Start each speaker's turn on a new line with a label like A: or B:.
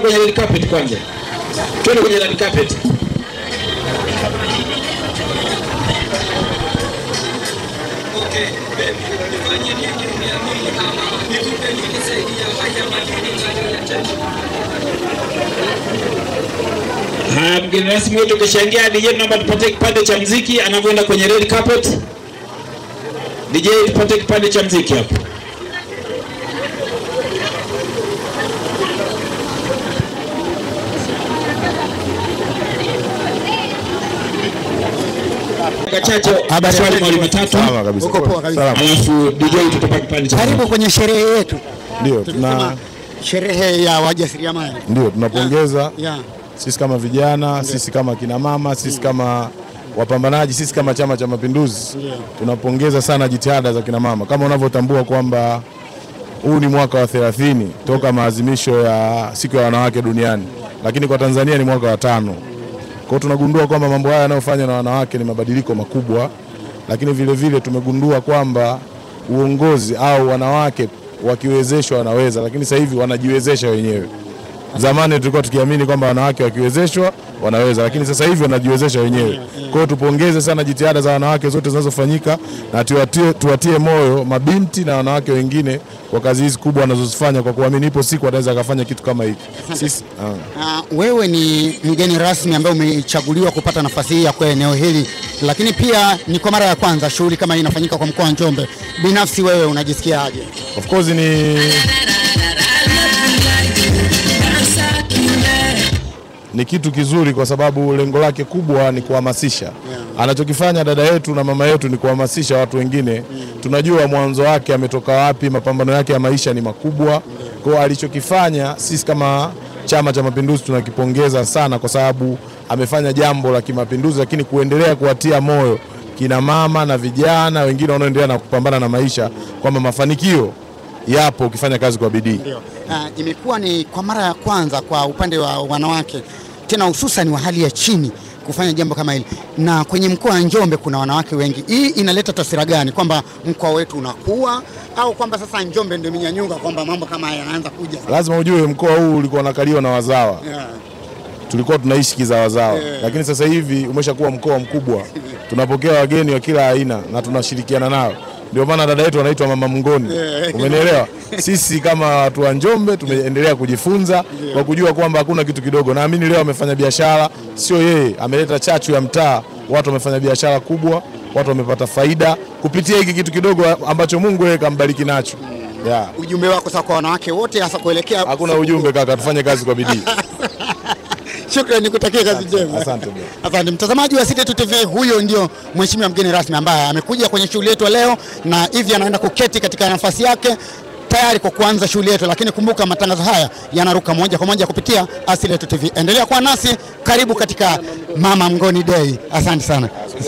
A: kwenye red carpet kwanza. Twende kwenye red carpet. Mgeni rasmi wetu kishaingia. DJ naomba tupate kipande cha muziki anavyoenda kwenye red carpet. DJ tupate kipande cha muziki hapo. Chacho swali mwalimu matatu.
B: Sawa kabisa.
C: Uko poa kabisa.
A: Alafu DJ tutapata kipande cha.
C: Karibu kwenye sherehe yetu.
B: Ndio tuna
C: sherehe ya wajasiriamali.
B: Ndio tunapongeza
C: Yeah.
B: Sisi kama vijana, sisi kama kina mama, sisi kama wapambanaji, sisi kama Chama cha Mapinduzi. Tunapongeza sana jitihada za kina mama. Kama unavyotambua kwamba huu ni mwaka wa 30 toka maadhimisho ya siku ya wanawake duniani. Lakini kwa Tanzania ni mwaka wa 5. Kwa hiyo tunagundua kwamba mambo haya yanayofanywa na wanawake ni mabadiliko makubwa, lakini vile vile tumegundua kwamba uongozi au wanawake wakiwezeshwa wanaweza, lakini sasa hivi wanajiwezesha wenyewe. Zamani tulikuwa tukiamini kwamba wanawake wakiwezeshwa wanaweza, lakini sasa hivi wanajiwezesha wenyewe. Kwa hiyo tupongeze sana jitihada za wanawake zote zinazofanyika na tuwatie moyo mabinti na wanawake wengine kwa kazi hizi kubwa wanazozifanya, kwa kuamini ipo siku wataweza kufanya kitu kama hiki. Sisi
C: Wewe ni mgeni rasmi ambaye umechaguliwa kupata nafasi hii ya kwa eneo hili, lakini pia ni kwa mara ya kwanza shughuli kama hii inafanyika kwa mkoa wa Njombe. Binafsi wewe unajisikia aje?
B: Of course ni kitu kizuri kwa sababu lengo lake kubwa ni kuhamasisha. Anachokifanya dada yetu na mama yetu ni kuhamasisha watu wengine. Tunajua mwanzo wake ametoka wapi, mapambano yake ya maisha ni makubwa. Kwa alichokifanya sisi kama Chama cha Mapinduzi tunakipongeza sana, kwa sababu amefanya jambo la kimapinduzi, lakini kuendelea kuwatia moyo kina mama na vijana wengine wanaoendelea na kupambana na maisha kwamba mafanikio yapo ukifanya kazi kwa bidii.
C: Imekuwa ni kwa mara ya kwanza kwa upande wa wanawake, tena hususan wa hali ya chini, kufanya jambo kama hili, na kwenye mkoa wa Njombe kuna wanawake wengi. Hii inaleta taswira gani, kwamba mkoa wetu unakuwa au kwamba sasa Njombe ndio imenyanyuka kwamba mambo kama haya yanaanza kuja?
B: Lazima ujue mkoa huu ulikuwa unakaliwa na wazawa. Tulikuwa tunaishi kizawazawa. Lakini sasa hivi umeshakuwa mkoa mkubwa. Tunapokea wageni wa kila aina na tunashirikiana nao. Ndio maana dada yetu anaitwa Mama Mngoni. Umenielewa? Sisi kama watu wa Njombe tumeendelea kujifunza kwa kujua kwamba hakuna kitu kidogo. Naamini leo amefanya biashara, sio yeye, ameleta chachu ya mtaa, watu wamefanya biashara kubwa, watu wamepata faida kupitia hiki kitu kidogo ambacho Mungu yeye kambariki nacho.
C: Ujumbe wako sasa kwa wanawake wote hasa kuelekea?
B: Hakuna ujumbe kaka, tufanye kazi kwa bidii.
C: Shukrani, nikutakia kazi njema.
B: Asante.
C: Asante mtazamaji wa City TV, huyo ndio mheshimiwa mgeni rasmi ambaye amekuja kwenye shughuli yetu leo, na hivi anaenda kuketi katika nafasi yake tayari kwa kuanza shughuli yetu. Lakini kumbuka matangazo haya yanaruka moja kwa moja kupitia City TV. Endelea kuwa nasi, karibu katika Mama Mngoni Day. Asante sana.